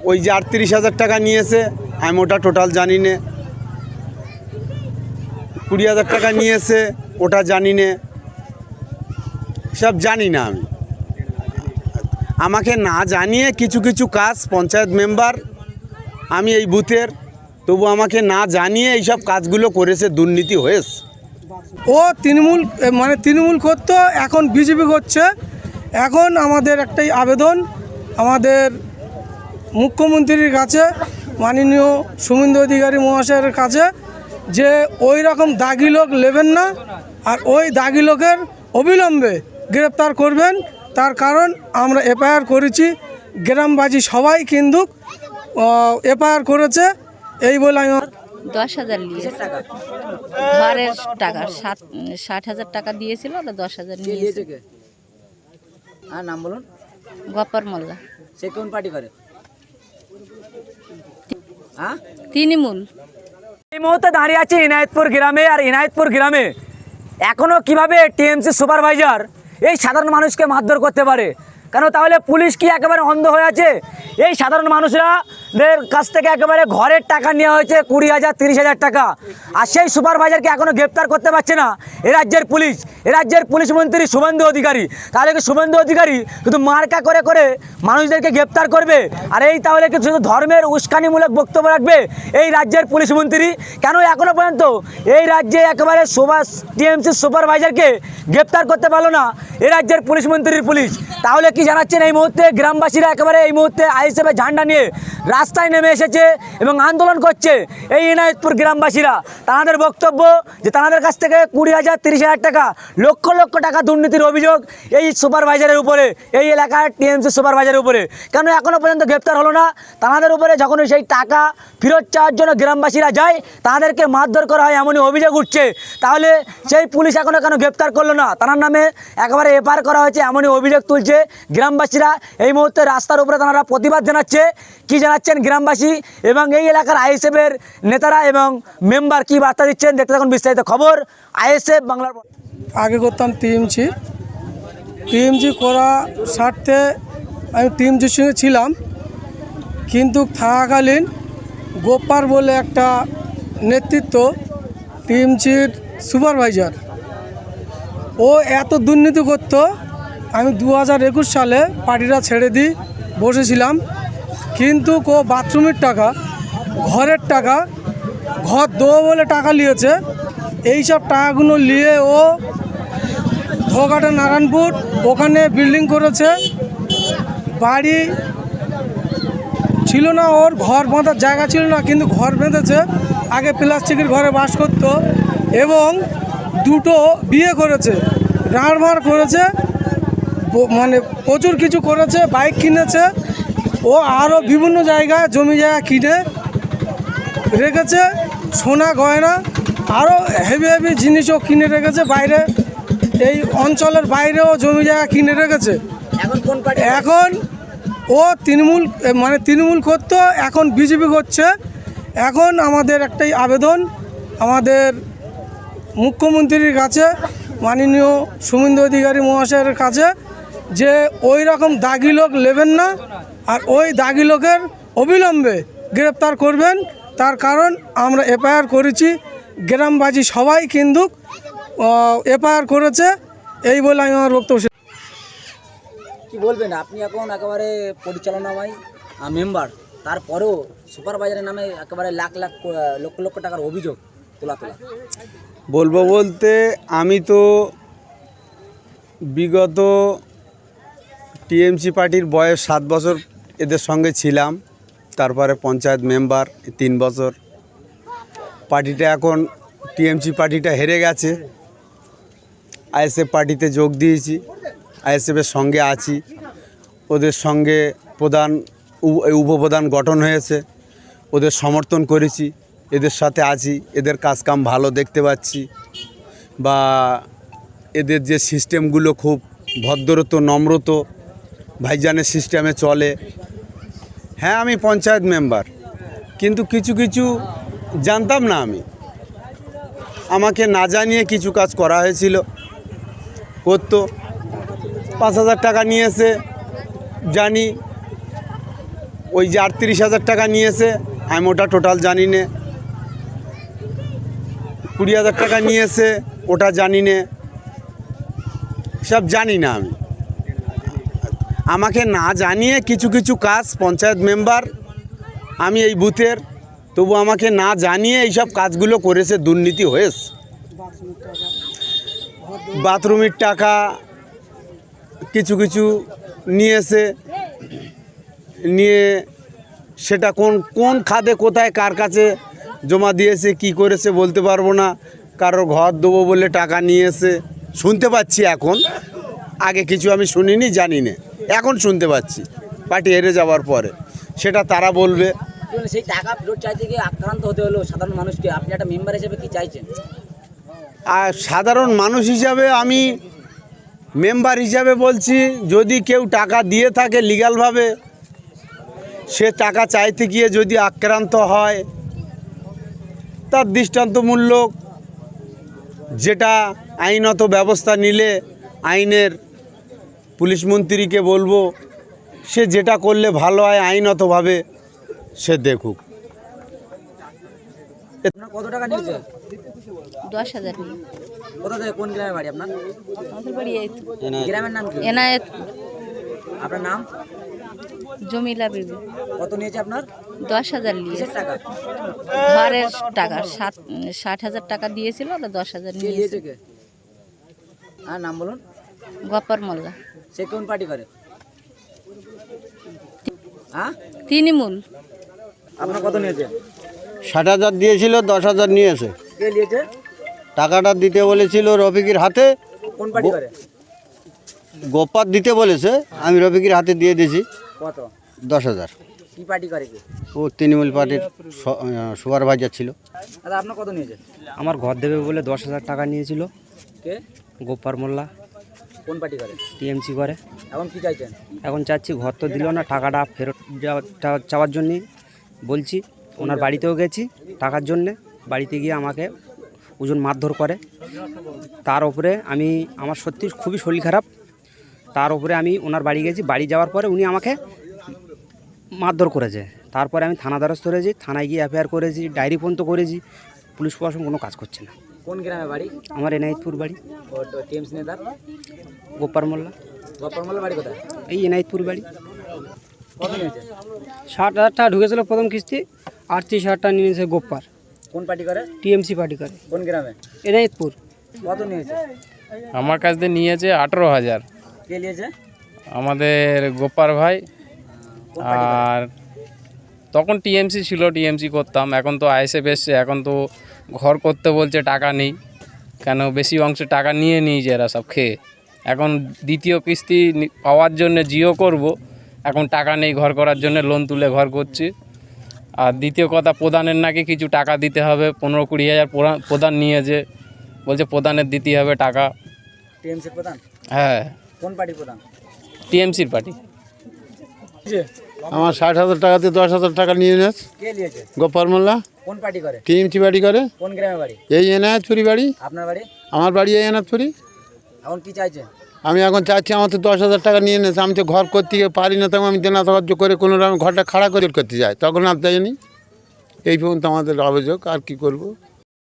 ওই যে 38,000 টাকা নিয়েছে, আমি ওটা টোটাল জানি না। 20,000 টাকা নিয়েছে, ওটা জানি না, সব জানি না আমি। আমাকে না জানিয়ে কিছু কিছু কাজ পঞ্চায়েত মেম্বার, আমি এই বুথের, তবু আমাকে না জানিয়ে এইসব কাজগুলো করেছে, দুর্নীতি হয়েছে। ও তৃণমূল মানে তৃণমূল করতো, এখন বিজেপি করছে। এখন আমাদের একটাই আবেদন আমাদের মুখ্যমন্ত্রীর কাছে, মাননীয় শুভেন্দু অধিকারী মহাশয়ের কাছে, যে ওই রকম দাগি লোক নেবেন না, আর ওই দাগি লোকের অবিলম্বে গ্রেপ্তার করবেন। তার কারণ আমরা এফআইআর করেছি, গ্রামবাসী সবাই কিন্তু এফআইআর করেছে। এই বলে আমি 10,000 নিয়েছে ঘরের টাকা, 60,000 টাকা দিয়েছিল, ওটা 10,000 নিয়েছে। আর নাম বলুন। গপ্পর মোল্লা। সে কোন পার্টি করে? তৃণমূল। এই মুহূর্তে দাঁড়িয়ে আছে ইনায়েতপুর গ্রামে। আর ইনায়েতপুর গ্রামে এখনও কিভাবে টিএমসি সুপারভাইজার এই সাধারণ মানুষকে মারধর করতে পারে? কেন তাহলে পুলিশ কি একেবারে অন্ধ হয়ে আছে? এই সাধারণ মানুষরাদের কাছ থেকে একেবারে ঘরের টাকা নেওয়া হয়েছে 20,000 30,000 টাকা, আর সেই সুপারভাইজারকে এখনও গ্রেপ্তার করতে পারছে না এ রাজ্যের পুলিশ, এ রাজ্যের পুলিশ মন্ত্রী শুভেন্দু অধিকারী। তাহলে কি শুভেন্দু অধিকারী শুধু মার্কা করে করে মানুষদেরকে গ্রেপ্তার করবে? আর এই তাহলে কি শুধু ধর্মের উস্কানিমূলক বক্তব্য রাখবে এই রাজ্যের পুলিশ মন্ত্রী? কেন এখনও পর্যন্ত এই রাজ্যে একেবারে টিএমসি সুপারভাইজারকে গ্রেপ্তার করতে পারলো না এ রাজ্যের পুলিশ মন্ত্রীর পুলিশ? তাহলে কি জানাচ্ছেন এই মুহূর্তে গ্রামবাসীরা একেবারে এই মুহূর্তে আইএসএফের ঝান্ডা নিয়ে রাস্তায় নেমে এসেছে এবং আন্দোলন করছে। এই ইনায়েতপুর গ্রামবাসীরা তাদের বক্তব্য যে তাদের কাছ থেকে 20,000 30,000 টাকা, লক্ষ লক্ষ টাকা দুর্নীতির অভিযোগ এই সুপারভাইজারের উপরে, এই এলাকার টিএমসি সুপারভাইজারের উপরে। কেন এখনও পর্যন্ত গ্রেপ্তার হলো না? তাদের উপরে যখন সেই টাকা ফেরত চাওয়ার জন্য গ্রামবাসীরা যায়, তাদেরকে মারধর করা হয় এমনই অভিযোগ উঠছে। তাহলে সেই পুলিশ এখনও কেন গ্রেপ্তার করলো না? তার নামে একেবারে এফআইআর করা হয়েছে এমনই অভিযোগ তুলছে গ্রামবাসীরা। এই মুহূর্তে রাস্তার উপরে তারা প্রতিবাদ জানাচ্ছে। কি জানাচ্ছেন গ্রামবাসী এবং এই এলাকার আইএসএফের নেতারা এবং মেম্বার কি বার্তা দিচ্ছেন, দেখতে থাকুন বিস্তারিত খবর আইএসএফ বাংলার। আগে করতাম টিএমজি করা স্বার্থে আমি টিএমজির সঙ্গে ছিলাম, কিন্তু থাকাকালীন গোপার বলে একটা নেতৃত্ব টিএমজির সুপারভাইজার, ও এত দুর্নীতি করতো। আমি 2021 সালে পার্টিটা ছেড়ে দিই বসেছিলাম, কিন্তু ও বাথরুমের টাকা, ঘরের টাকা, ঘর দেবো বলে টাকা নিয়েছে। এইসব টাকাগুলো নিয়ে ও ধোকাটা নারায়ণপুর ওখানে বিল্ডিং করেছে। বাড়ি ছিল না, ওর ঘর বাঁধার জায়গা ছিল না, কিন্তু ঘর বেঁধেছে। আগে প্লাস্টিকের ঘরে বাস করত এবং দুটো বিয়ে করেছে, রাঁড় করেছে, মানে প্রচুর কিছু করেছে, বাইক কিনেছে। ও আরও বিভিন্ন জায়গায় জমি জায়গা কিনে রেখেছে, সোনা গয়না আরও হেভি হেভি জিনিসও কিনে রেখেছে। বাইরে এই অঞ্চলের বাইরেও জমি জায়গা কিনে রেখেছে। এখন ও তৃণমূল করতো, এখন বিজেপি করছে। এখন আমাদের একটাই আবেদন আমাদের মুখ্যমন্ত্রীর কাছে, মাননীয় শুভেন্দু অধিকারী মহাশয়ের কাছে, যে ওই রকম দাগি লোক নেবেন না, আর ওই দাগি লোকের অবিলম্বে গ্রেপ্তার করবেন। তার কারণ আমরা এফআইআর করেছি, গ্রামবাসী সবাই কিন্তু এফআইআর করেছে। এই বলে আমি আমার বক্তব্য। কি বলবেন আপনি? এখন একেবারে পরিচালনাময় মেম্বার, তারপরেও সুপারভাইজারের নামে একেবারে লাখ লাখ লক্ষ লক্ষ টাকার অভিযোগ তোলা। বলবো বলতে, আমি তো বিগত টিএমসি পার্টির বয়স 7 বছর এদের সঙ্গে ছিলাম, তারপরে পঞ্চায়েত মেম্বার 3 বছর। পার্টিটা এখন টিএমসি পার্টিটা হেরে গেছে, আইএসএফ পার্টিতে যোগ দিয়েছি, আইএসএফের সঙ্গে আছি। ওদের সঙ্গে উপপ্রধান গঠন হয়েছে, ওদের সমর্থন করেছি, এদের সাথে আছি। এদের কাজকাম ভালো দেখতে পাচ্ছি, বা এদের যে সিস্টেমগুলো খুব ভদ্রত নম্রত ভাইজানের সিস্টেমে চলে। হ্যাঁ, আমি পঞ্চায়েত মেম্বার, কিন্তু কিছু কিছু জানতাম না। আমাকে না জানিয়ে কিছু কাজ করা হয়েছিল। করতো 5,000 টাকা নিয়েছে জানি, ওই যে 38,000 টাকা নিয়েছে, আমি ওটা টোটাল জানি না। 20,000 টাকা নিয়েছে, ওটা জানি না, সব জানি না আমি। আমাকে না জানিয়ে কিছু কিছু কাজ পঞ্চায়েত মেম্বার, আমি এই বুথের, তবু আমাকে না জানিয়ে এইসব কাজগুলো করেছে, দুর্নীতি হয়েছে। বাথরুমের টাকা কিছু কিছু নিয়েছে, নিয়ে সেটা কোন কোন খাতে কোথায় কার কাছে জমা দিয়েছে কি করেছে বলতে পারবো না। কারোর ঘর দেবো বলে টাকা নিয়েছে শুনতে পাচ্ছি এখন, আগে কিছু আমি শুনিনি, জানি না, এখন শুনতে পাচ্ছি পার্টি হেরে যাওয়ার পরে। সেটা তারা বলবে। সেই টাকা ফেরত চাইতে গিয়ে আক্রান্ত হতে হলো সাধারণ মানুষকে, আপনি একটা মেম্বার হিসেবে কি চাইছেন? আর সাধারণ মানুষ হিসাবে আমি মেম্বার হিসাবে বলছি, যদি কেউ টাকা দিয়ে থাকে লিগ্যালভাবে, সে টাকা চাইতে গিয়ে যদি আক্রান্ত হয়, তার দৃষ্টান্তমূলক যেটা আইনত ব্যবস্থা নিলে, আইনের পুলিশ মন্ত্রীকে বলবো, সে যেটা করলে ভালো হয় আইনতভাবে সে দেখুক। আপনার কত টাকা নিয়েছে? 10,000 নিয়ে। কোথা থেকে, কোন গ্রামের বাড়ি আপনার? আমাদের বাড়ি এই তো। গ্রামের নাম কি? এনায়েত আপনার নাম? জমিলা বিবি। কত নিয়েছে আপনার? 10,000 নিয়ে। কিসের টাকা? ঘরের টাকা 60,000 টাকা দিয়েছিল, ওটা 10,000 কে নিয়েছে। নিয়েছে কে? আর নাম বলুন। গপ্পর মোল্লা। সে কোন পার্টি করে? হ্যাঁ, তৃণমূল। আপনার কত নিয়েছে? 60,000 দিয়েছিল, 10,000 নিয়েছে। কে নিয়েছে? টাকাটা দিতে বলেছিল রফিকের হাতে, কোন পার্টি করে? গোপার দিতে বলেছে, আমি রফিকের হাতে দিয়ে দিয়েছি কত? 10,000। কি পার্টি করে কি? ও তৃণমূল পার্টির সুপারভাইজার ছিল। দাদা আপনার কত নিয়েছে? আমার ঘর দেবে বলে 10,000 টাকা নিয়েছিল। কে? গোপার মোল্লা, কোন পার্টি করে? টিএমসি করে। এখন কি চাইছেন? এখন চাচ্ছি, ঘর তো দিল না, টাকাটা ফেরত চাওয়ার জন্যে বলছি। ওনার বাড়িতেও গেছি টাকার জন্যে, বাড়িতে গিয়ে আমাকে ওজন মারধর করে। তার উপরে আমার সত্যি খুবই শরীর খারাপ। তার উপরে আমি ওনার বাড়ি গেছি, বাড়ি যাওয়ার পরে উনি আমাকে মারধর করেছে। তারপরে আমি থানা দ্বারস্থ হয়েছি, থানায় গিয়ে এফআইআর করেছি, ডায়েরি পর্যন্ত করেছি। পুলিশ প্রশাসন কোনো কাজ করছে না। কোন গ্রামে বাড়ি? আমার এনায়েতপুর বাড়ি। ও টিএমসি নেতা গোপার মোল্লা। গপ্পর মোল্লা বাড়ি কোথায়? এই এনায়েতপুর বাড়ি। কত নিয়েছে? 60,000 টাকা ঢুকেছিল প্রথম কিস্তি, 38,000 টাকা নিয়েছে গোপ্পার, কোন পার্টি করে? টিএমসি পার্টি করে, কোন গ্রামে? এনায়েতপুর। কত নিয়েছে? আমার কাছ থেকে নিয়েছে 18,000। কে নিয়েছে? আমাদের গোপার ভাই। আর তখন টিএমসি ছিল, টিএমসি করতাম। এখন তো আইএসএফ এসছে, এখন তো ঘর করতে বলছে, টাকা নেই কেন, বেশি অংশে টাকা নিয়ে নিয়েছে এরা সব খেয়ে। এখন দ্বিতীয় কিস্তি পাওয়ার জন্য জিও করব, এখন টাকা নেই ঘর করার জন্য, লোন তুলে ঘর করছি। আর দ্বিতীয় কথা, প্রধানের নাকি কিছু টাকা দিতে হবে, 15-20 হাজার প্রধান নিয়েছে, বলছে প্রধানের দিতে হবে টাকা। টিএমসি প্রধান? হ্যাঁ, কোন পার্টির প্রধান? টিএমসির পার্টি। আমার 60,000 টাকাতে 10,000 টাকা নিয়ে নিয়েছে কে নিয়েছে? গোপাল মোল্লা। কোন পার্টি করে? টিএমসি বাড়ি করে। কোন গ্রামে বাড়ি? এই এনায়েতপুরি বাড়ি। আপনার বাড়ি? আমার বাড়ি এই এনায়েতপুরি। এখন কি চাইছেন? আমি এখন চাচ্ছি, আমার তো 10,000 টাকা নিয়ে নিয়েছে, আমি তো ঘর করতে পারি না, তখন আমি দেনা সাহায্য করে কোনো রকম ঘরটা খাড়া করে করতে যাই, তখন আর দেয়নি। এই পর্যন্ত আমাদের অভিযোগ, আর কি করব।